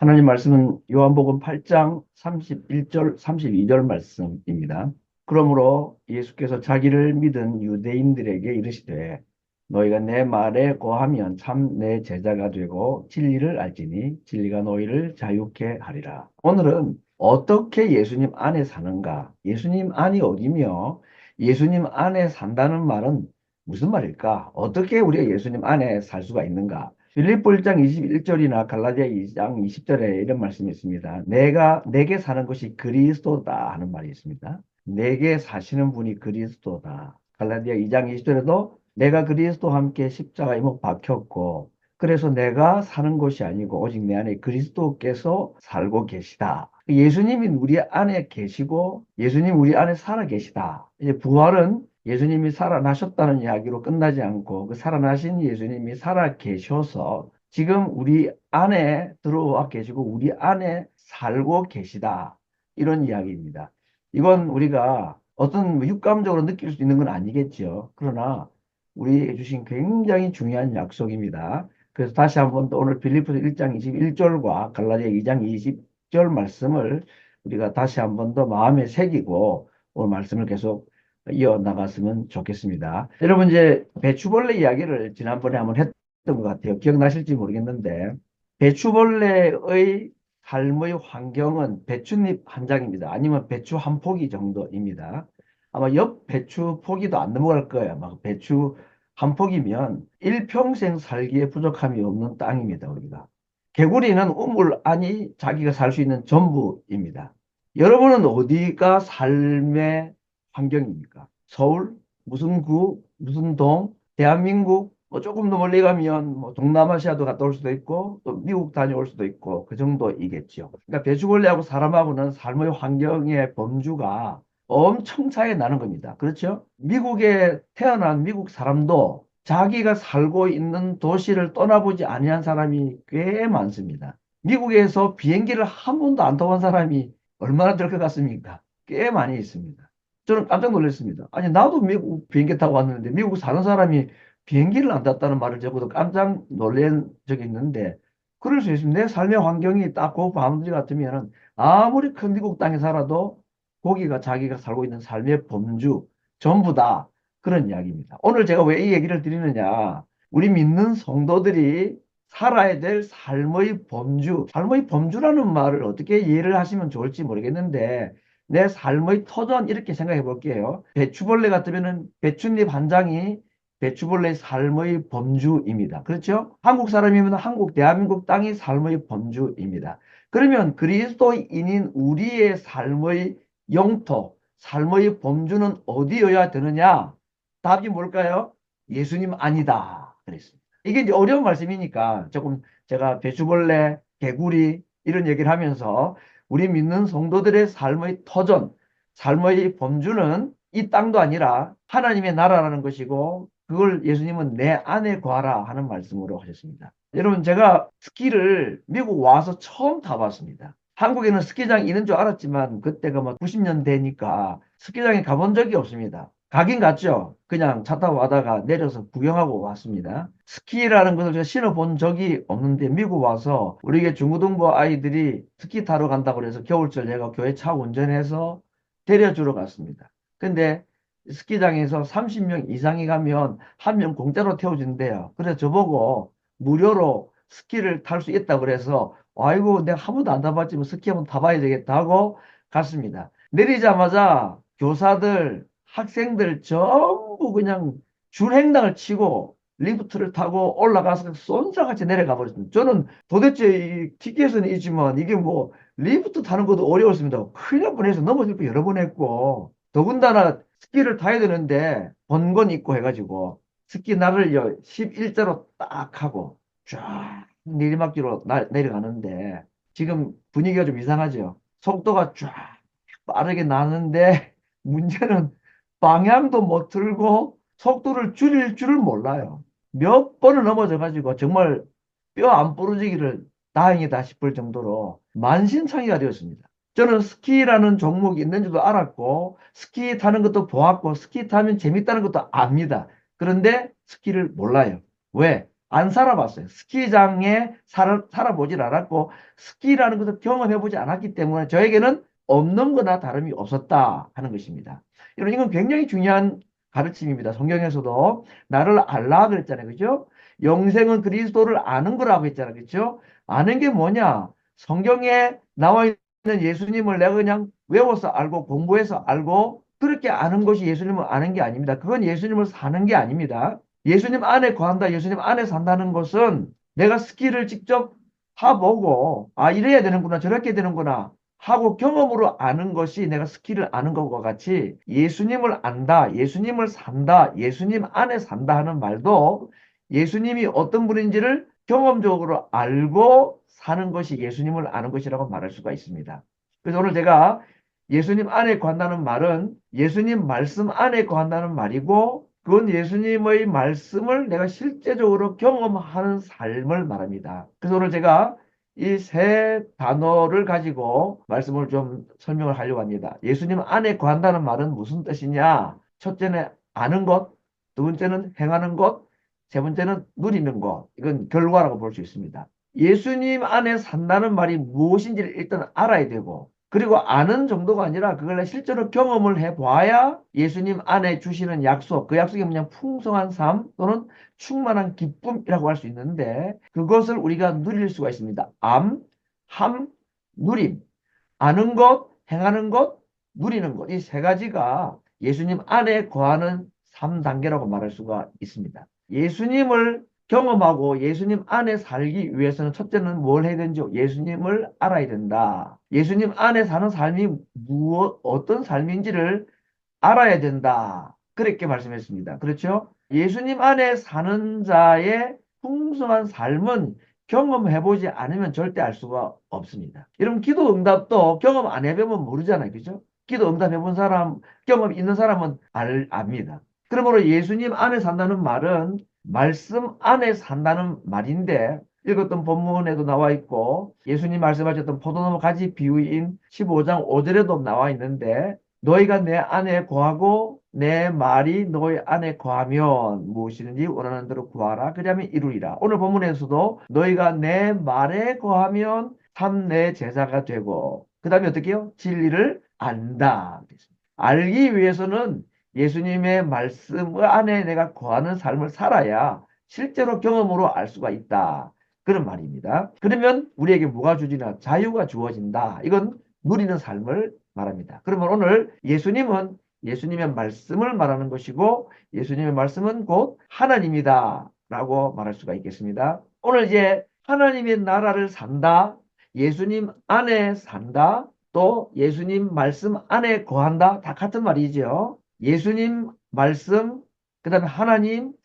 하나님 말씀은 요한복음 8장 31절, 32절 말씀입니다. 그러므로 예수께서 자기를 믿은 유대인들에게 이르시되 너희가 내 말에 거하면 참 내 제자가 되고 진리를 알지니 진리가 너희를 자유케 하리라. 오늘은 어떻게 예수님 안에 사는가? 예수님 안이 어디며 예수님 안에 산다는 말은 무슨 말일까? 어떻게 우리가 예수님 안에 살 수가 있는가? 빌립보 1장 21절이나 갈라디아 2장 20절에 이런 말씀이 있습니다. 내게 사는 것이 그리스도다 하는 말이 있습니다. 내게 사시는 분이 그리스도다. 갈라디아 2장 20절에도 내가 그리스도와 함께 십자가에 못 박혔고 그래서 내가 사는 것이 아니고 오직 내 안에 그리스도께서 살고 계시다. 예수님이 우리 안에 계시고 예수님 우리 안에 살아 계시다. 이제 부활은 예수님이 살아나셨다는 이야기로 끝나지 않고 그 살아나신 예수님이 살아 계셔서 지금 우리 안에 들어와 계시고 우리 안에 살고 계시다. 이런 이야기입니다. 이건 우리가 어떤 육감적으로 느낄 수 있는 건 아니겠죠. 그러나 우리에게 주신 굉장히 중요한 약속입니다. 그래서 다시 한번 또 오늘 빌립보서 1장 21절과 갈라디아 2장 20절 말씀을 우리가 다시 한번 더 마음에 새기고 오늘 말씀을 계속 이어나갔으면 좋겠습니다. 여러분 이제 배추벌레 이야기를 지난번에 한번 했던 것 같아요. 기억나실지 모르겠는데 배추벌레의 삶의 환경은 배춧잎 한 장입니다. 아니면 배추 한 포기 정도입니다. 아마 옆 배추 포기도 안 넘어갈 거예요. 막 배추 한 포기면 일평생 살기에 부족함이 없는 땅입니다. 우리가. 개구리는 우물 안이 자기가 살 수 있는 전부입니다. 여러분은 어디가 삶의 환경입니까? 서울, 무슨 구, 무슨 동, 대한민국, 뭐 조금 더 멀리 가면 뭐 동남아시아도 갔다 올 수도 있고 또 미국 다녀올 수도 있고 그 정도이겠죠. 그러니까 돼지벌레하고 사람하고는 삶의 환경의 범주가 엄청 차이 나는 겁니다. 그렇죠? 미국에 태어난 미국 사람도 자기가 살고 있는 도시를 떠나보지 아니한 사람이 꽤 많습니다. 미국에서 비행기를 한 번도 안 타본 사람이 얼마나 될 것 같습니까? 꽤 많이 있습니다. 저는 깜짝 놀랐습니다. 아니, 나도 미국 비행기 타고 왔는데 미국 사는 사람이 비행기를 안 탔다는 말을 적어도 깜짝 놀란 적이 있는데 그럴 수 있습니다. 내 삶의 환경이 딱 그 바운드리 같으면 아무리 큰 미국 땅에 살아도 거기가 자기가 살고 있는 삶의 범주 전부다. 그런 이야기입니다. 오늘 제가 왜 이 얘기를 드리느냐. 우리 믿는 성도들이 살아야 될 삶의 범주, 삶의 범주라는 말을 어떻게 이해를 하시면 좋을지 모르겠는데 내 삶의 터전 이렇게 생각해 볼게요. 배추벌레 같으면은 배춧잎 한 장이 배추벌레의 삶의 범주입니다. 그렇죠? 한국 사람이면 한국, 대한민국 땅이 삶의 범주입니다. 그러면 그리스도인인 우리의 삶의 영토, 삶의 범주는 어디여야 되느냐? 답이 뭘까요? 예수님 아니다. 그랬습니다. 이게 이제 어려운 말씀이니까 조금 제가 배추벌레, 개구리 이런 얘기를 하면서 우리 믿는 성도들의 삶의 터전, 삶의 범주는 이 땅도 아니라 하나님의 나라라는 것이고 그걸 예수님은 내 안에 거하라 하는 말씀으로 하셨습니다. 여러분 제가 스키를 미국 와서 처음 타봤습니다. 한국에는 스키장이 있는 줄 알았지만 그때가 뭐 90년대니까 스키장에 가본 적이 없습니다. 가긴 갔죠. 그냥 차 타고 가다가 내려서 구경하고 왔습니다. 스키라는 것을 제가 신어본 적이 없는데 미국 와서 우리 중고등부 아이들이 스키 타러 간다고 해서 겨울철 제가 교회 차 운전해서 데려주러 갔습니다. 근데 스키장에서 30명 이상이 가면 한 명 공짜로 태워준대요. 그래서 저보고 무료로 스키를 탈 수 있다고 그래서 아이고 내가 한 번도 안 타봤지만 스키 한번 타봐야 되겠다 하고 갔습니다. 내리자마자 교사들, 학생들 전부 그냥 줄행당을 치고 리프트를 타고 올라가서 쏜살같이 내려가 버렸습니다. 저는 도대체 이 티켓은 있지만 이게 뭐 리프트 타는 것도 어려웠습니다. 큰일 날 뻔해서 넘어질 뻔 여러 번 했고 더군다나 스키를 타야 되는데 번건 입고 해가지고 스키 날을요 11자로 딱 하고 쫙 내리막길로 내려가는데 지금 분위기가 좀 이상하죠. 속도가 쫙 빠르게 나는데 문제는 방향도 못 틀고 속도를 줄일 줄을 몰라요. 몇 번을 넘어져 가지고 정말 뼈 안 부러지기를 다행이다 싶을 정도로 만신창이가 되었습니다. 저는 스키라는 종목이 있는 줄도 알았고 스키 타는 것도 보았고 스키 타면 재밌다는 것도 압니다. 그런데 스키를 몰라요. 왜? 안 살아봤어요. 스키장에 살아보질 않았고 스키라는 것을 경험해보지 않았기 때문에 저에게는 없는 거나 다름이 없었다 하는 것입니다. 여러분 이건 굉장히 중요한 가르침입니다. 성경에서도 나를 알라 그랬잖아요. 그죠? 영생은 그리스도를 아는 거라고 했잖아요. 그죠? 아는 게 뭐냐? 성경에 나와 있는 예수님을 내가 그냥 외워서 알고 공부해서 알고 그렇게 아는 것이 예수님을 아는 게 아닙니다. 그건 예수님을 사는 게 아닙니다. 예수님 안에 거한다, 예수님 안에 산다는 것은 내가 스키를 직접 타보고, 아, 이래야 되는구나, 저렇게 되는구나 하고 경험으로 아는 것이 내가 스키를 아는 것과 같이 예수님을 안다, 예수님을 산다, 예수님 안에 산다 하는 말도 예수님이 어떤 분인지를 경험적으로 알고 사는 것이 예수님을 아는 것이라고 말할 수가 있습니다. 그래서 오늘 제가 예수님 안에 거한다는 말은 예수님 말씀 안에 거한다는 말이고 그건 예수님의 말씀을 내가 실제적으로 경험하는 삶을 말합니다. 그래서 오늘 제가 이 세 단어를 가지고 말씀을 좀 설명을 하려고 합니다. 예수님 안에 거한다는 말은 무슨 뜻이냐? 첫째는 아는 것, 두 번째는 행하는 것, 세 번째는 누리는 것. 이건 결과라고 볼 수 있습니다. 예수님 안에 산다는 말이 무엇인지를 일단 알아야 되고 그리고 아는 정도가 아니라 그걸 실제로 경험을 해봐야 예수님 안에 주시는 약속, 그 약속이 그냥 풍성한 삶 또는 충만한 기쁨이라고 할 수 있는데 그것을 우리가 누릴 수가 있습니다. 함, 누림. 아는 것, 행하는 것, 누리는 것. 이 세 가지가 예수님 안에 거하는 3단계라고 말할 수가 있습니다. 예수님을 경험하고 예수님 안에 살기 위해서는 첫째는 뭘 해야 되는지 예수님을 알아야 된다. 예수님 안에 사는 삶이 어떤 삶인지를 알아야 된다. 그렇게 말씀했습니다. 그렇죠? 예수님 안에 사는 자의 풍성한 삶은 경험해보지 않으면 절대 알 수가 없습니다. 여러분, 기도 응답도 경험 안 해보면 모르잖아요. 그죠? 기도 응답해본 사람, 경험 있는 사람은 압니다. 그러므로 예수님 안에 산다는 말은 말씀 안에 산다는 말인데, 읽었던 본문에도 나와 있고, 예수님 말씀하셨던 포도나무 가지 비유인 15장 5절에도 나와 있는데, 너희가 내 안에 거하고 내 말이 너희 안에 거하면 무엇이든지 원하는 대로 구하라. 그러면 이루리라. 오늘 본문에서도 너희가 내 말에 거하면 참 내 제자가 되고 그 다음에 어떻게 해요? 진리를 안다. 알기 위해서는 예수님의 말씀 안에 내가 거하는 삶을 살아야 실제로 경험으로 알 수가 있다. 그런 말입니다. 그러면 우리에게 뭐가 주어지나? 자유가 주어진다. 이건 누리는 삶을 말합니다. 그러면 오늘 예수님은 예수님의 말씀을 말하는 것이고 예수님의 말씀은 곧 하나님이다 라고 말할 수가 있겠습니다. 오늘 이제 하나님의 나라를 산다, 예수님 안에 산다, 또 예수님 말씀 안에 거한다. 다 같은 말이죠. 예수님 말씀, 그 다음에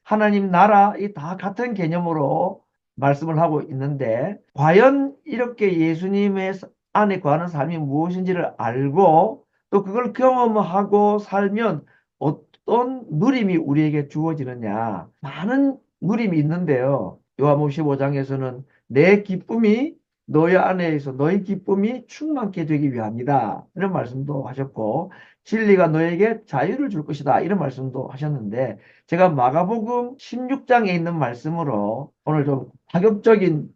하나님 나라, 이 다 같은 개념으로 말씀을 하고 있는데 과연 이렇게 예수님의 안에 거하는 삶이 무엇인지를 알고 또 그걸 경험하고 살면 어떤 누림이 우리에게 주어지느냐. 많은 누림이 있는데요. 요한복음 15장에서는 내 기쁨이 너희 안에 있어 너희 기쁨이 충만케 되기 위함이다. 이런 말씀도 하셨고 진리가 너에게 자유를 줄 것이다. 이런 말씀도 하셨는데 제가 마가복음 16장에 있는 말씀으로 오늘 좀 파격적인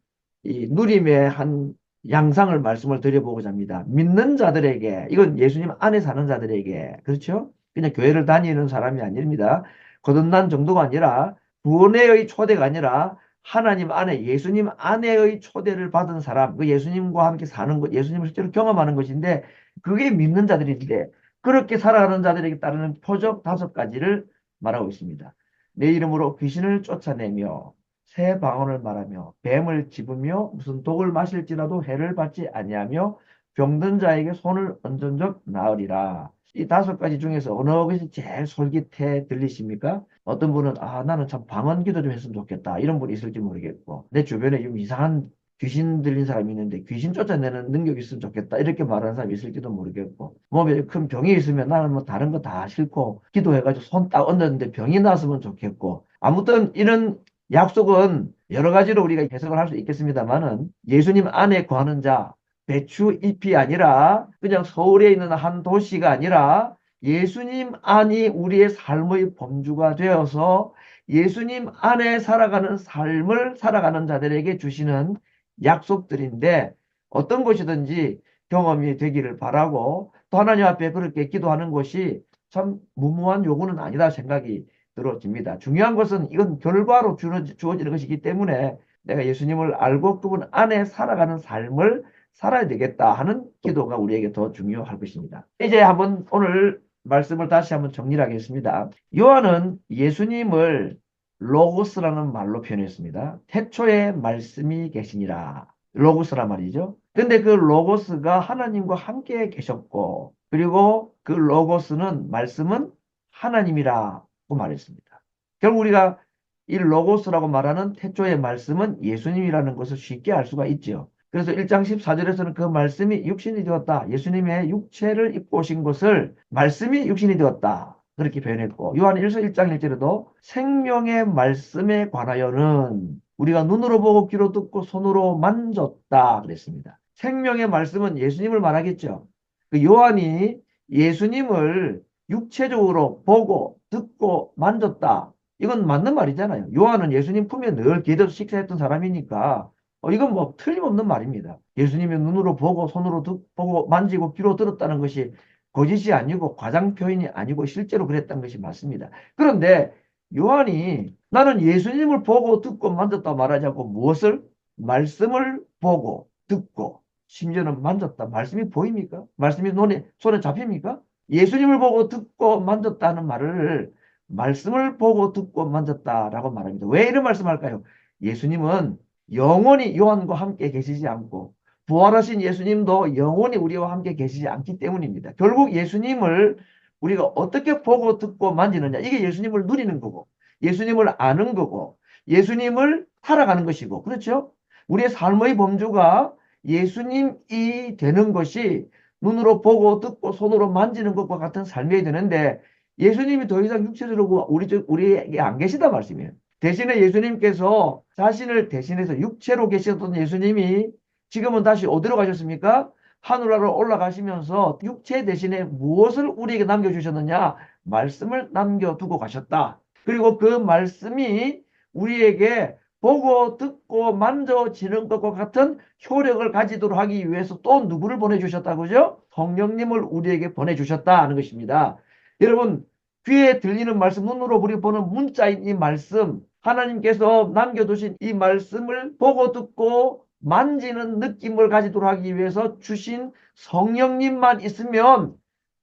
이 누림의 한 양상을 말씀을 드려보고자 합니다. 믿는 자들에게, 이건 예수님 안에 사는 자들에게, 그렇죠? 그냥 교회를 다니는 사람이 아닙니다. 거듭난 정도가 아니라 구원의 초대가 아니라 하나님 안에 예수님 안에의 초대를 받은 사람, 그 예수님과 함께 사는 것, 예수님을 실제로 경험하는 것인데 그게 믿는 자들인데 그렇게 살아가는 자들에게 따르는 표적 5가지를 말하고 있습니다. 내 이름으로 귀신을 쫓아내며 새 방언을 말하며 뱀을 집으며 무슨 독을 마실지라도 해를 받지 아니하며 병든 자에게 손을 얹은 적 나으리라. 이 5가지 중에서 어느 것이 제일 솔깃해 들리십니까? 어떤 분은 나는 참 방언 기도 좀 했으면 좋겠다 이런 분이 있을지 모르겠고 내 주변에 좀 이상한 귀신 들린 사람이 있는데 귀신 쫓아내는 능력이 있으면 좋겠다 이렇게 말하는 사람이 있을지도 모르겠고 몸에 큰 병이 있으면 나는 뭐 다른 거 다 싫고 기도해가지고 손 딱 얹었는데 병이 났으면 좋겠고 아무튼 이런 약속은 여러 가지로 우리가 해석을 할 수 있겠습니다만은 예수님 안에 거하는 자 배추 잎이 아니라 그냥 서울에 있는 한 도시가 아니라 예수님 안이 우리의 삶의 범주가 되어서 예수님 안에 살아가는 삶을 살아가는 자들에게 주시는 약속들인데 어떤 것이든지 경험이 되기를 바라고 또 하나님 앞에 그렇게 기도하는 것이 참 무모한 요구는 아니다 생각이 들어집니다. 중요한 것은 이건 결과로 주어지는 것이기 때문에 내가 예수님을 알고 그분 안에 살아가는 삶을 살아야 되겠다 하는 기도가 우리에게 더 중요할 것입니다. 이제 한번 오늘 말씀을 다시 한번 정리를 하겠습니다. 요한은 예수님을 로고스라는 말로 표현했습니다. 태초에 말씀이 계시니라. 로고스란 말이죠. 근데 그 로고스가 하나님과 함께 계셨고 그리고 그 로고스는 말씀은 하나님이라고 말했습니다. 결국 우리가 이 로고스라고 말하는 태초의 말씀은 예수님이라는 것을 쉽게 알 수가 있죠. 그래서 1장 14절에서는 그 말씀이 육신이 되었다. 예수님의 육체를 입고 오신 것을 말씀이 육신이 되었다. 그렇게 표현했고 요한 1서 1장 1절에도 생명의 말씀에 관하여는 우리가 눈으로 보고 귀로 듣고 손으로 만졌다 그랬습니다. 생명의 말씀은 예수님을 말하겠죠. 그 요한이 예수님을 육체적으로 보고 듣고 만졌다. 이건 맞는 말이잖아요. 요한은 예수님 품에 늘 기대서 식사했던 사람이니까 이건 뭐 틀림없는 말입니다. 예수님이 눈으로 보고 손으로 보고 만지고 귀로 들었다는 것이 거짓이 아니고 과장 표현이 아니고 실제로 그랬던 것이 맞습니다. 그런데 요한이 나는 예수님을 보고 듣고 만졌다 말하지 않고 무엇을? 말씀을 보고 듣고 심지어는 만졌다. 말씀이 보입니까? 말씀이 손에 잡힙니까? 예수님을 보고 듣고 만졌다는 말을 말씀을 보고 듣고 만졌다라고 말합니다. 왜 이런 말씀할까요? 예수님은 영원히 요한과 함께 계시지 않고 부활하신 예수님도 영원히 우리와 함께 계시지 않기 때문입니다. 결국 예수님을 우리가 어떻게 보고 듣고 만지느냐 이게 예수님을 누리는 거고 예수님을 아는 거고 예수님을 살아가는 것이고 그렇죠? 우리의 삶의 범주가 예수님이 되는 것이 눈으로 보고 듣고 손으로 만지는 것과 같은 삶이 되는데 예수님이 더 이상 육체적으로 우리에게 안 계시다 말씀이에요. 대신에 예수님께서 자신을 대신해서 육체로 계셨던 예수님이 지금은 다시 어디로 가셨습니까? 하늘나라로 올라가시면서 육체 대신에 무엇을 우리에게 남겨주셨느냐? 말씀을 남겨두고 가셨다. 그리고 그 말씀이 우리에게 보고 듣고 만져지는 것과 같은 효력을 가지도록 하기 위해서 또 누구를 보내주셨다고죠? 성령님을 우리에게 보내주셨다 하는 것입니다. 여러분 귀에 들리는 말씀, 눈으로 우리 보는 문자인 이 말씀, 하나님께서 남겨두신 이 말씀을 보고 듣고 만지는 느낌을 가지도록 하기 위해서 주신 성령님만 있으면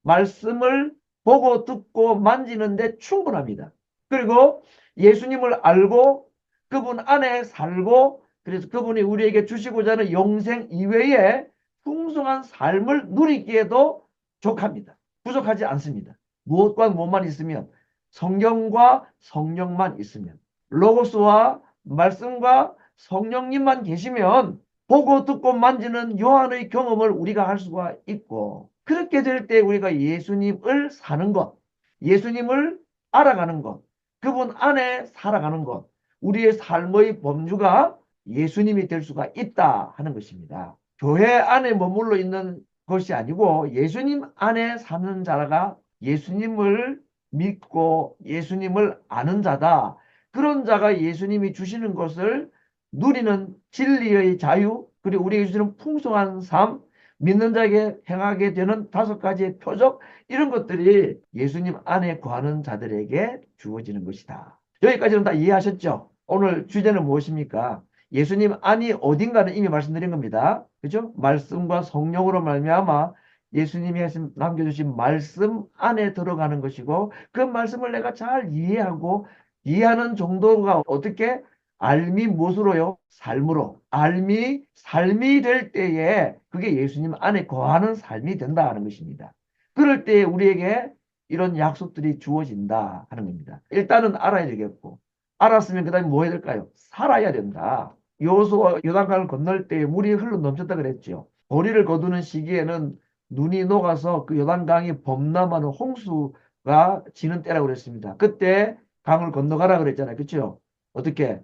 말씀을 보고 듣고 만지는데 충분합니다. 그리고 예수님을 알고 그분 안에 살고 그래서 그분이 우리에게 주시고자 하는 영생 이외에 풍성한 삶을 누리기에도 족합니다. 부족하지 않습니다. 무엇과 무엇만 있으면 성경과 성령만 있으면 로고스와 말씀과 성령님만 계시면 보고 듣고 만지는 요한의 경험을 우리가 할 수가 있고 그렇게 될 때 우리가 예수님을 사는 것, 예수님을 알아가는 것, 그분 안에 살아가는 것, 우리의 삶의 범주가 예수님이 될 수가 있다 하는 것입니다. 교회 안에 머물러 있는 것이 아니고 예수님 안에 사는 자가 예수님을 믿고 예수님을 아는 자다. 그런 자가 예수님이 주시는 것을 누리는 진리의 자유 그리고 우리에게 주시는 풍성한 삶 믿는 자에게 행하게 되는 5가지의 표적 이런 것들이 예수님 안에 거하는 자들에게 주어지는 것이다. 여기까지는 다 이해하셨죠? 오늘 주제는 무엇입니까? 예수님 안이 어딘가는 이미 말씀드린 겁니다. 그죠? 말씀과 성령으로 말미암아 예수님이 남겨주신 말씀 안에 들어가는 것이고 그 말씀을 내가 잘 이해하고 이해하는 정도가 어떻게? 알미 무엇으로요? 삶으로. 알미 삶이 될 때에 그게 예수님 안에 거하는 삶이 된다 하는 것입니다. 그럴 때 우리에게 이런 약속들이 주어진다 하는 겁니다. 일단은 알아야 되겠고 알았으면 그 다음에 뭐 해야 될까요? 살아야 된다. 여호수아 요단강을 건널 때 물이 흘러 넘쳤다 그랬죠. 보리를 거두는 시기에는 눈이 녹아서 그 요단강이 범람하는 홍수가 지는 때라고 그랬습니다. 그때 강을 건너가라 그랬잖아요. 그렇죠? 어떻게?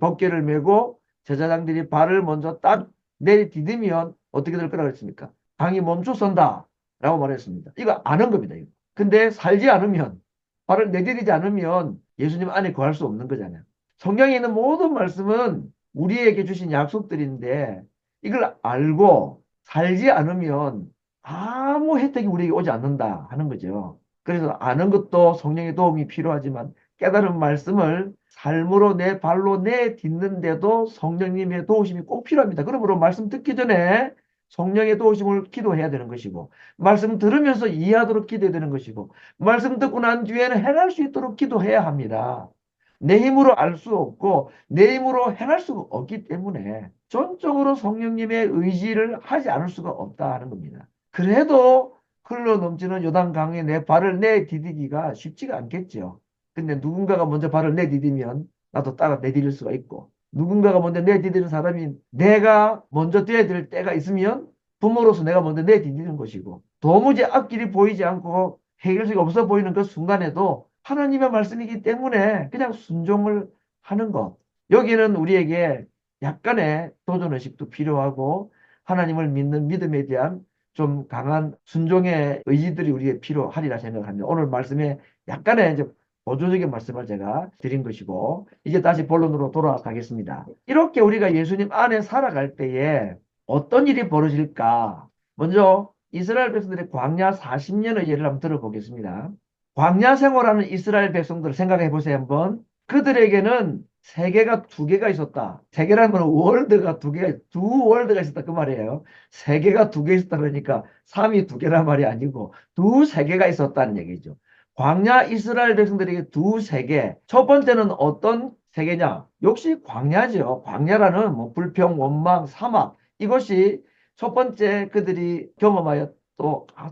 벗개를 메고 제사장들이 발을 먼저 딱 내디디면 어떻게 될 거라고 했습니까? 강이 멈춰선다 라고 말했습니다. 이거 아는 겁니다. 이거. 근데 살지 않으면 발을 내디디지 않으면 예수님 안에 거할 수 없는 거잖아요. 성경에 있는 모든 말씀은 우리에게 주신 약속들인데 이걸 알고 살지 않으면 아무 혜택이 우리에게 오지 않는다 하는 거죠. 그래서 아는 것도 성령의 도움이 필요하지만 깨달은 말씀을 삶으로 내 발로 내딛는데도 성령님의 도우심이 꼭 필요합니다. 그러므로 말씀 듣기 전에 성령의 도우심을 기도해야 되는 것이고, 말씀 들으면서 이해하도록 기도해야 되는 것이고, 말씀 듣고 난 뒤에는 행할 수 있도록 기도해야 합니다. 내 힘으로 알 수 없고 내 힘으로 행할 수가 없기 때문에 전적으로 성령님의 의지를 하지 않을 수가 없다 하는 겁니다. 그래도 흘러 넘치는 요단강에 내 발을 내디디기가 쉽지가 않겠죠. 근데 누군가가 먼저 발을 내디디면 나도 따라 내디딜 수가 있고, 누군가가 먼저 내디디는 사람이 내가 먼저 돼야 될 때가 있으면 부모로서 내가 먼저 내디디는 것이고, 도무지 앞길이 보이지 않고 해결책이 없어 보이는 그 순간에도 하나님의 말씀이기 때문에 그냥 순종을 하는 것. 여기는 우리에게 약간의 도전의식도 필요하고 하나님을 믿는 믿음에 대한 좀 강한 순종의 의지들이 우리에게 필요하리라 생각합니다. 오늘 말씀에 약간의 이제 보조적인 말씀을 제가 드린 것이고, 이제 다시 본론으로 돌아가겠습니다. 이렇게 우리가 예수님 안에 살아갈 때에 어떤 일이 벌어질까? 먼저 이스라엘 백성들의 광야 40년의 예를 한번 들어보겠습니다. 광야 생활하는 이스라엘 백성들 생각해 보세요 한번. 그들에게는 세계가 두 개가 있었다. 세계라는 건 월드가 두 월드가 있었다 그 말이에요. 세계가 두 개 있었다 그러니까 삶이 두 개란 말이 아니고 두 세계가 있었다는 얘기죠. 광야 이스라엘 백성들에게 두 세계. 첫 번째는 어떤 세계냐? 역시 광야죠. 광야라는 뭐 불평, 원망, 사막, 이것이 첫 번째 그들이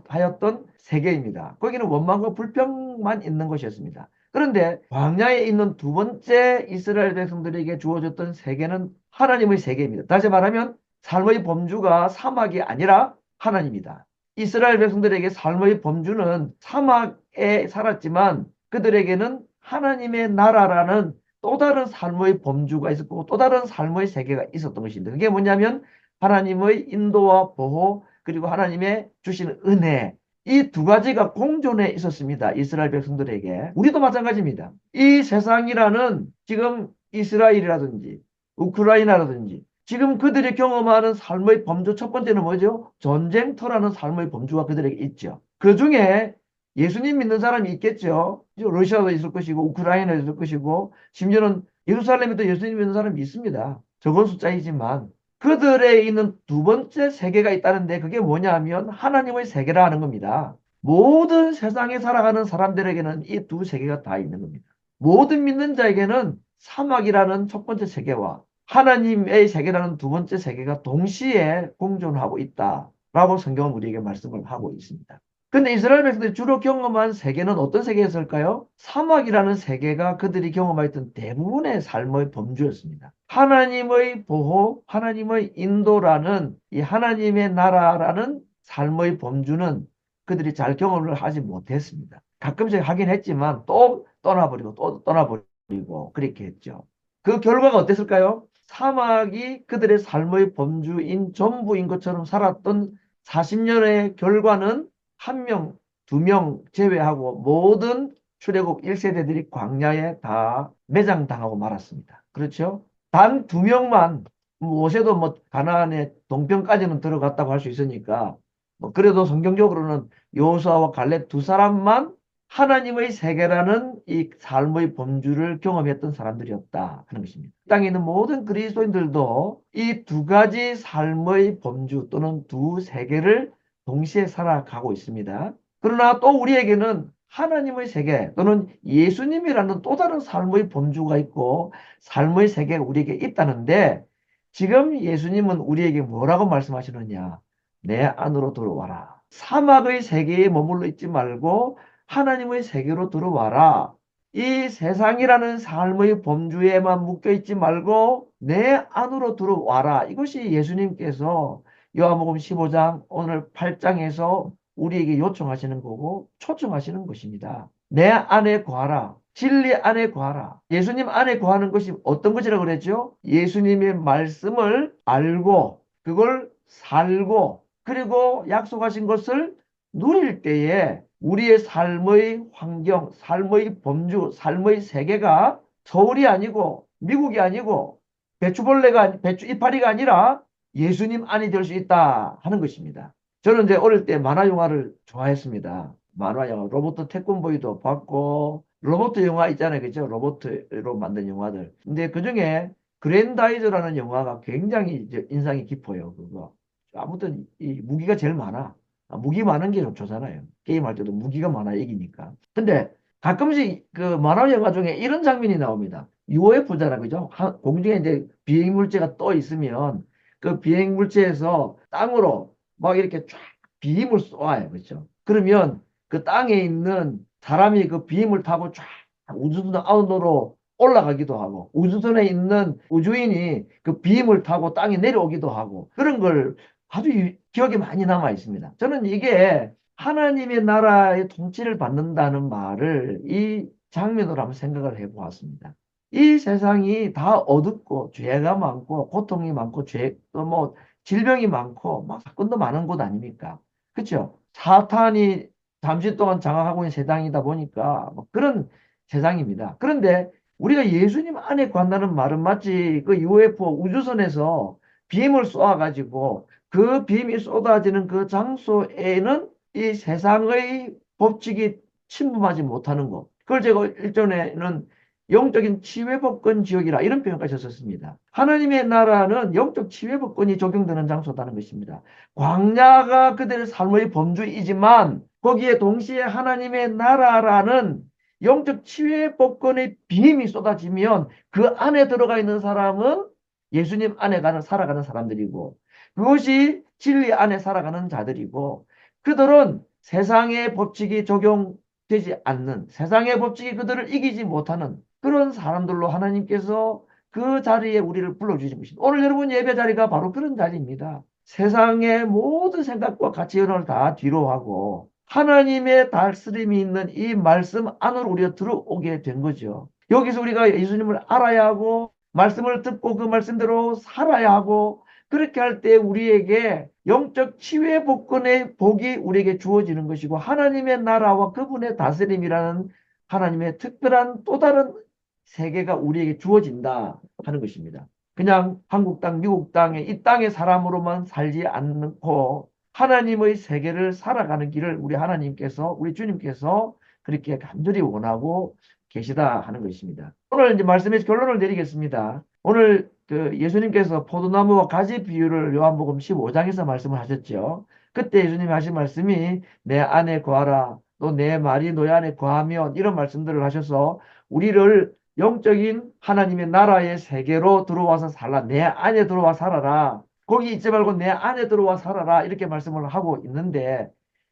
하였던 세계입니다. 거기는 원망과 불평만 있는 것이었습니다. 그런데 광야에 있는 두 번째 이스라엘 백성들에게 주어졌던 세계는 하나님의 세계입니다. 다시 말하면 삶의 범주가 사막이 아니라 하나님이다. 이스라엘 백성들에게 삶의 범주는 사막에 살았지만 그들에게는 하나님의 나라라는 또 다른 삶의 범주가 있었고 또 다른 삶의 세계가 있었던 것입니다. 그게 뭐냐면 하나님의 인도와 보호, 그리고 하나님의 주시는 은혜, 이 두 가지가 공존해 있었습니다. 이스라엘 백성들에게. 우리도 마찬가지입니다. 이 세상이라는 지금 이스라엘이라든지 우크라이나라든지 지금 그들이 경험하는 삶의 범주, 첫 번째는 뭐죠? 전쟁터라는 삶의 범주가 그들에게 있죠. 그 중에 예수님 믿는 사람이 있겠죠. 러시아도 있을 것이고 우크라이나도 있을 것이고 심지어는 예루살렘에도 예수님 믿는 사람이 있습니다. 적은 숫자이지만 그들에 있는 두 번째 세계가 있다는데 그게 뭐냐 하면 하나님의 세계라 하는 겁니다. 모든 세상에 살아가는 사람들에게는 이 두 세계가 다 있는 겁니다. 모든 믿는 자에게는 사막이라는 첫 번째 세계와 하나님의 세계라는 두 번째 세계가 동시에 공존하고 있다라고 성경은 우리에게 말씀을 하고 있습니다. 근데 이스라엘 백성들이 주로 경험한 세계는 어떤 세계였을까요? 사막이라는 세계가 그들이 경험했던 대부분의 삶의 범주였습니다. 하나님의 보호, 하나님의 인도라는 이 하나님의 나라라는 삶의 범주는 그들이 잘 경험을 하지 못했습니다. 가끔씩 하긴 했지만 또 떠나버리고 또 떠나버리고 그렇게 했죠. 그 결과가 어땠을까요? 사막이 그들의 삶의 범주인 전부인 것처럼 살았던 40년의 결과는 한 명, 두 명 제외하고 모든 출애굽 1세대들이 광야에 다 매장당하고 말았습니다. 그렇죠? 단 두 명만, 모세도 뭐 가나안의 동편까지는 들어갔다고 할 수 있으니까 뭐 그래도 성경적으로는 여호수아와 갈렙 두 사람만 하나님의 세계라는 이 삶의 범주를 경험했던 사람들이었다 하는 것입니다. 땅에 있는 모든 그리스도인들도 이 두 가지 삶의 범주 또는 두 세계를 동시에 살아가고 있습니다. 그러나 또 우리에게는 하나님의 세계 또는 예수님이라는 또 다른 삶의 범주가 있고 삶의 세계가 우리에게 있다는데, 지금 예수님은 우리에게 뭐라고 말씀하시느냐? 내 안으로 들어와라. 사막의 세계에 머물러 있지 말고 하나님의 세계로 들어와라. 이 세상이라는 삶의 범주에만 묶여 있지 말고 내 안으로 들어와라. 이것이 예수님께서 요한복음 15장 오늘 8장에서 우리에게 요청하시는 거고 초청하시는 것입니다. 내 안에 거하라. 진리 안에 거하라. 예수님 안에 거하는 것이 어떤 것이라고 그랬죠? 예수님의 말씀을 알고 그걸 살고 그리고 약속하신 것을 누릴 때에 우리의 삶의 환경, 삶의 범주, 삶의 세계가 서울이 아니고 미국이 아니고 배추 이파리가 아니라 예수님 안이 될 수 있다 하는 것입니다. 저는 이제 어릴 때 만화 영화를 좋아했습니다. 만화 영화, 로버트 태권보이도 봤고, 로버트 영화 있잖아요. 그죠? 로버트로 만든 영화들. 근데 그 중에 그랜다이저라는 영화가 굉장히 이제 인상이 깊어요. 그거. 아무튼 이 무기가 제일 많아. 무기 많은 게 좋잖아요. 게임할 때도 무기가 많아 이기니까. 근데 가끔씩 그 만화 영화 중에 이런 장면이 나옵니다. UFO잖아, 그죠? 공중에 이제 비행 물체가 떠 있으면 그 비행 물체에서 땅으로 막 이렇게 쫙 비임을 쏘아요, 그죠? 그러면 그 땅에 있는 사람이 그 비임을 타고 쫙 우주선 안으로 올라가기도 하고 우주선에 있는 우주인이 그 비임을 타고 땅에 내려오기도 하고 그런 걸 아주 기억에 많이 남아 있습니다. 저는 이게 하나님의 나라의 통치를 받는다는 말을 이 장면으로 한번 생각을 해보았습니다. 이 세상이 다 어둡고 죄가 많고 고통이 많고 뭐 질병이 많고 막 사건도 많은 곳 아닙니까? 그렇죠? 사탄이 잠시 동안 장악하고 있는 세상이다 보니까 뭐 그런 세상입니다. 그런데 우리가 예수님 안에 관다는 말은 마치 그 UFO 우주선에서 비행을 쏘아가지고 그 빔이 쏟아지는 그 장소에는 이 세상의 법칙이 침범하지 못하는 것. 그걸 제가 일전에는 영적인 치외법권 지역이라 이런 표현까지 썼습니다. 하나님의 나라는 영적 치외법권이 적용되는 장소다는 것입니다. 광야가 그들의 삶의 범주이지만 거기에 동시에 하나님의 나라라는 영적 치외법권의 빔이 쏟아지면 그 안에 들어가 있는 사람은 예수님 안에 살아가는 사람들이고 그것이 진리 안에 살아가는 자들이고 그들은 세상의 법칙이 적용되지 않는 세상의 법칙이 그들을 이기지 못하는 그런 사람들로 하나님께서 그 자리에 우리를 불러주신 것입니다. 오늘 여러분 예배 자리가 바로 그런 자리입니다. 세상의 모든 생각과 가치관을 다 뒤로 하고 하나님의 다스림이 있는 이 말씀 안으로 우리가 들어오게 된 거죠. 여기서 우리가 예수님을 알아야 하고 말씀을 듣고 그 말씀대로 살아야 하고 그렇게 할 때 우리에게 영적 치유의 복권의 복이 우리에게 주어지는 것이고 하나님의 나라와 그분의 다스림이라는 하나님의 특별한 또 다른 세계가 우리에게 주어진다 하는 것입니다. 그냥 한국 땅, 미국 땅에 이 땅의 사람으로만 살지 않고 하나님의 세계를 살아가는 길을 우리 하나님께서 우리 주님께서 그렇게 간절히 원하고 계시다 하는 것입니다. 오늘 이제 말씀에서 결론을 내리겠습니다. 오늘 그 예수님께서 포도나무와 가지 비유를 요한복음 15장에서 말씀을 하셨죠. 그때 예수님이 하신 말씀이 내 안에 거하라 또 내 말이 너희 안에 거하면 이런 말씀들을 하셔서 우리를 영적인 하나님의 나라의 세계로 들어와서 살라. 내 안에 들어와 살아라. 거기 있지 말고 내 안에 들어와 살아라. 이렇게 말씀을 하고 있는데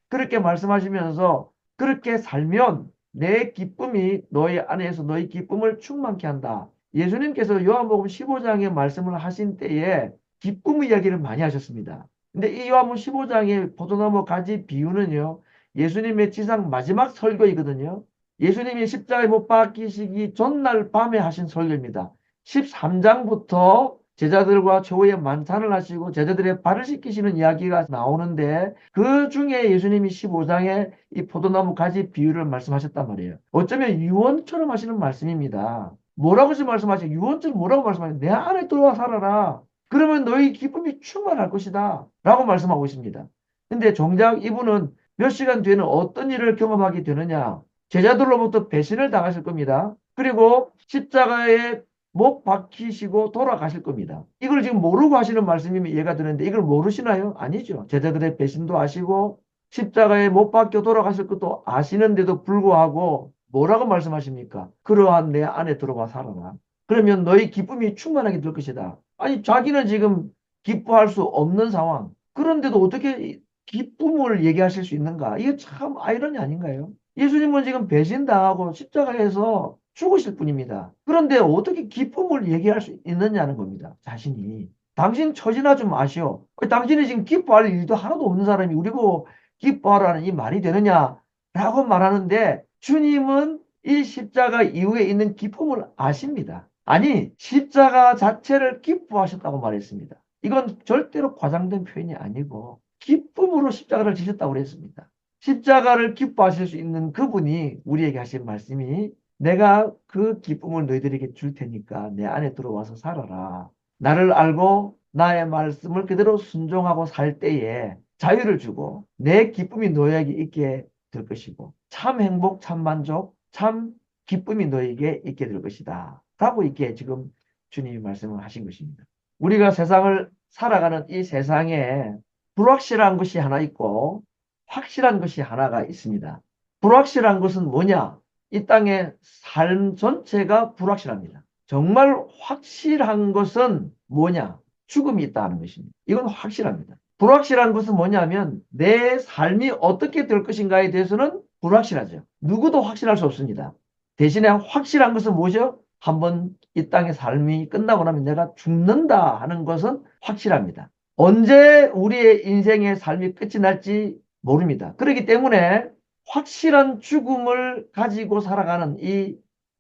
그렇게 말씀하시면서 그렇게 살면 내 기쁨이 너희 안에서 너희 기쁨을 충만케 한다. 예수님께서 요한복음 15장에 말씀을 하신 때에 기쁨 이야기를 많이 하셨습니다. 근데 이 요한복음 15장의 포도나무 가지 비유는요. 예수님의 지상 마지막 설교이거든요. 예수님이 십자가에 못 박히시기 전날 밤에 하신 설교입니다. 13장부터 제자들과 최후의 만찬을 하시고 제자들의 발을 씻기시는 이야기가 나오는데 그 중에 예수님이 15장에 이 포도나무 가지 비유를 말씀하셨단 말이에요. 어쩌면 유언처럼 하시는 말씀입니다. 뭐라고 말씀하세요? 유언처럼 뭐라고 말씀하세요? 내 안에 들어와 살아라. 그러면 너희 기쁨이 충만할 것이다. 라고 말씀하고 있습니다. 근데 정작 이분은 몇 시간 뒤에는 어떤 일을 경험하게 되느냐? 제자들로부터 배신을 당하실 겁니다. 그리고 십자가에 못 박히시고 돌아가실 겁니다. 이걸 지금 모르고 하시는 말씀이면 이해가 되는데 이걸 모르시나요? 아니죠. 제자들의 배신도 아시고 십자가에 못 박혀 돌아가실 것도 아시는데도 불구하고 뭐라고 말씀하십니까? 그러한 내 안에 들어와 살아라. 그러면 너희 기쁨이 충만하게 될 것이다. 아니 자기는 지금 기뻐할 수 없는 상황. 그런데도 어떻게 기쁨을 얘기하실 수 있는가? 이게 참 아이러니 아닌가요? 예수님은 지금 배신당하고 십자가에서 죽으실 분입니다. 그런데 어떻게 기쁨을 얘기할 수 있느냐는 겁니다. 자신이. 당신 처지나 좀 아시오. 당신이 지금 기뻐할 일도 하나도 없는 사람이 우리고 기뻐하라는 이 말이 되느냐라고 말하는데 주님은 이 십자가 이후에 있는 기쁨을 아십니다. 아니, 십자가 자체를 기뻐하셨다고 말했습니다. 이건 절대로 과장된 표현이 아니고 기쁨으로 십자가를 지셨다고 그랬습니다. 십자가를 기뻐하실 수 있는 그분이 우리에게 하신 말씀이 내가 그 기쁨을 너희들에게 줄 테니까 내 안에 들어와서 살아라. 나를 알고 나의 말씀을 그대로 순종하고 살 때에 자유를 주고 내 기쁨이 너희에게 있게 될 것이고 참 행복, 참 만족, 참 기쁨이 너희에게 있게 될 것이다. 라고 이렇게 지금 주님이 말씀을 하신 것입니다. 우리가 세상을 살아가는 이 세상에 불확실한 것이 하나 있고 확실한 것이 하나가 있습니다. 불확실한 것은 뭐냐? 이 땅의 삶 전체가 불확실합니다. 정말 확실한 것은 뭐냐? 죽음이 있다는 것입니다. 이건 확실합니다. 불확실한 것은 뭐냐면 내 삶이 어떻게 될 것인가에 대해서는 불확실하죠. 누구도 확실할 수 없습니다. 대신에 확실한 것은 뭐죠? 한번 이 땅의 삶이 끝나고 나면 내가 죽는다 하는 것은 확실합니다. 언제 우리의 인생의 삶이 끝이 날지 모릅니다. 그렇기 때문에 확실한 죽음을 가지고 살아가는 이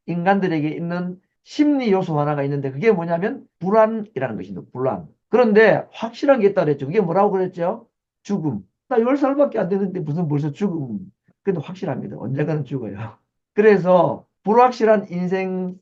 인간들에게 있는 심리 요소 하나가 있는데 그게 뭐냐면 불안이라는 것입니다. 불안. 그런데 확실한 게 있다고 그랬죠. 그게 뭐라고 그랬죠? 죽음. 나 10살밖에 안 되는데 무슨 벌써 죽음. 근데 확실합니다. 언젠가는 죽어요. 그래서 불확실한 인생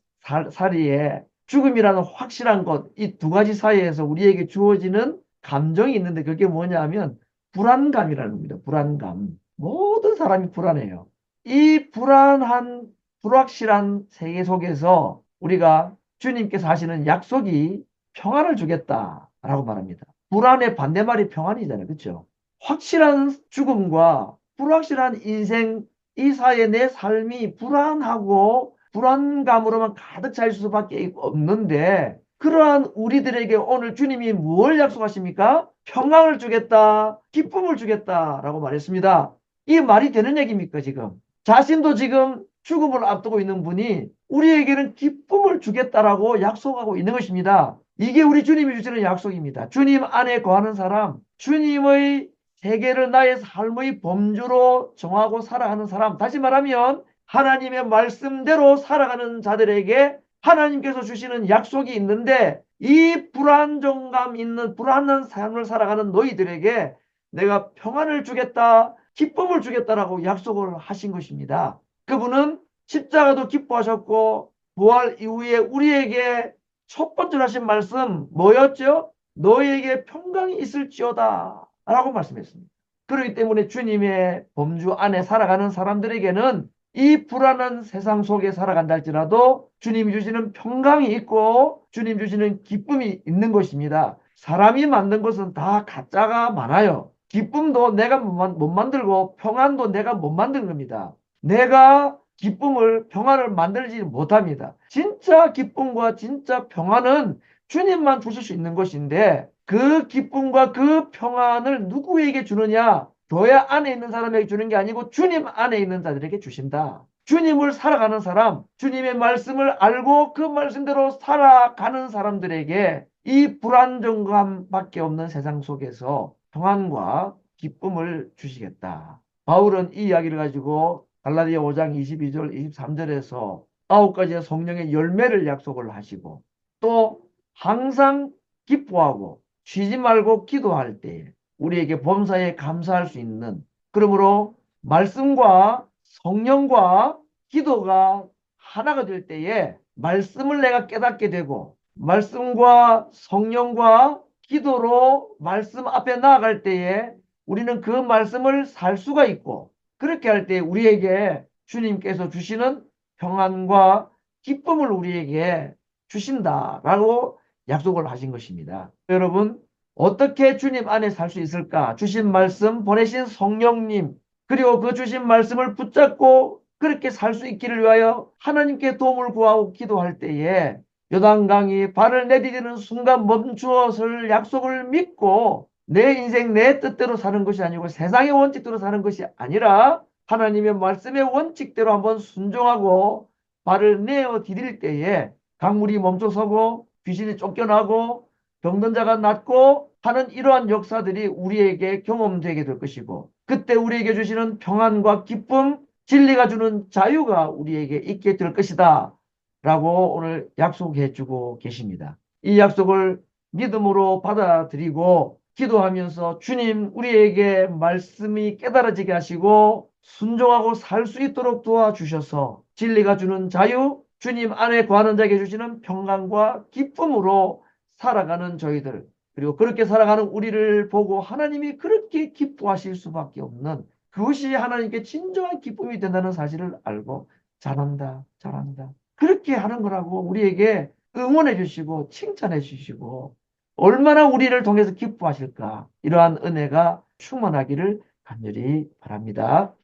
살이에 죽음이라는 확실한 것, 이 두 가지 사이에서 우리에게 주어지는 감정이 있는데 그게 뭐냐 하면 불안감이라는 겁니다. 불안감. 모든 사람이 불안해요. 이 불안한, 불확실한 세계 속에서 우리가 주님께서 하시는 약속이 평안을 주겠다라고 말합니다. 불안의 반대말이 평안이잖아요. 그렇죠? 확실한 죽음과 불확실한 인생 이 사이에 내 삶이 불안하고 불안감으로만 가득 찰 수밖에 없는데 그러한 우리들에게 오늘 주님이 뭘 약속하십니까? 평강을 주겠다, 기쁨을 주겠다라고 말했습니다. 이 말이 되는 얘기입니까, 지금? 자신도 지금 죽음을 앞두고 있는 분이 우리에게는 기쁨을 주겠다라고 약속하고 있는 것입니다. 이게 우리 주님이 주시는 약속입니다. 주님 안에 거하는 사람, 주님의 세계를 나의 삶의 범주로 정하고 살아가는 사람, 다시 말하면 하나님의 말씀대로 살아가는 자들에게 하나님께서 주시는 약속이 있는데 이 불안정감 있는 불안한 삶을 살아가는 너희들에게 내가 평안을 주겠다, 기쁨을 주겠다라고 약속을 하신 것입니다. 그분은 십자가도 기뻐하셨고 부활 이후에 우리에게 첫 번째로 하신 말씀 뭐였죠? 너희에게 평강이 있을지어다 라고 말씀했습니다. 그렇기 때문에 주님의 범주 안에 살아가는 사람들에게는 이 불안한 세상 속에 살아간다 할지라도 주님이 주시는 평강이 있고 주님 주시는 기쁨이 있는 것입니다. 사람이 만든 것은 다 가짜가 많아요. 기쁨도 내가 못 만들고 평안도 내가 못 만든 겁니다. 내가 기쁨을 평안을 만들지 못합니다. 진짜 기쁨과 진짜 평안은 주님만 주실 수 있는 것인데 그 기쁨과 그 평안을 누구에게 주느냐? 교회 안에 있는 사람에게 주는 게 아니고 주님 안에 있는 자들에게 주신다. 주님을 살아가는 사람, 주님의 말씀을 알고 그 말씀대로 살아가는 사람들에게 이 불안정감밖에 없는 세상 속에서 평안과 기쁨을 주시겠다. 바울은 이 이야기를 가지고 갈라디아 5장 22절, 23절에서 9가지의 성령의 열매를 약속을 하시고 또 항상 기뻐하고 쉬지 말고 기도할 때에 우리에게 범사에 감사할 수 있는 그러므로 말씀과 성령과 기도가 하나가 될 때에 말씀을 내가 깨닫게 되고 말씀과 성령과 기도로 말씀 앞에 나아갈 때에 우리는 그 말씀을 살 수가 있고 그렇게 할 때 우리에게 주님께서 주시는 평안과 기쁨을 우리에게 주신다라고 약속을 하신 것입니다. 여러분 어떻게 주님 안에 살 수 있을까? 주신 말씀 보내신 성령님 그리고 그 주신 말씀을 붙잡고 그렇게 살 수 있기를 위하여 하나님께 도움을 구하고 기도할 때에 요단강이 발을 내디디는 순간 멈추었을 약속을 믿고 내 인생 내 뜻대로 사는 것이 아니고 세상의 원칙대로 사는 것이 아니라 하나님의 말씀의 원칙대로 한번 순종하고 발을 내어 디딜 때에 강물이 멈춰서고 귀신이 쫓겨나고 병든 자가 낫고 하는 이러한 역사들이 우리에게 경험되게 될 것이고 그때 우리에게 주시는 평안과 기쁨, 진리가 주는 자유가 우리에게 있게 될 것이다 라고 오늘 약속해 주고 계십니다. 이 약속을 믿음으로 받아들이고 기도하면서 주님, 우리에게 말씀이 깨달아지게 하시고 순종하고 살 수 있도록 도와주셔서 진리가 주는 자유, 주님 안에 거하는 자에게 주시는 평강과 기쁨으로 살아가는 저희들, 그리고 그렇게 살아가는 우리를 보고 하나님이 그렇게 기뻐하실 수밖에 없는, 그것이 하나님께 진정한 기쁨이 된다는 사실을 알고 잘한다, 잘한다, 그렇게 하는 거라고 우리에게 응원해 주시고 칭찬해 주시고 얼마나 우리를 통해서 기뻐하실까, 이러한 은혜가 충만하기를 간절히 바랍니다.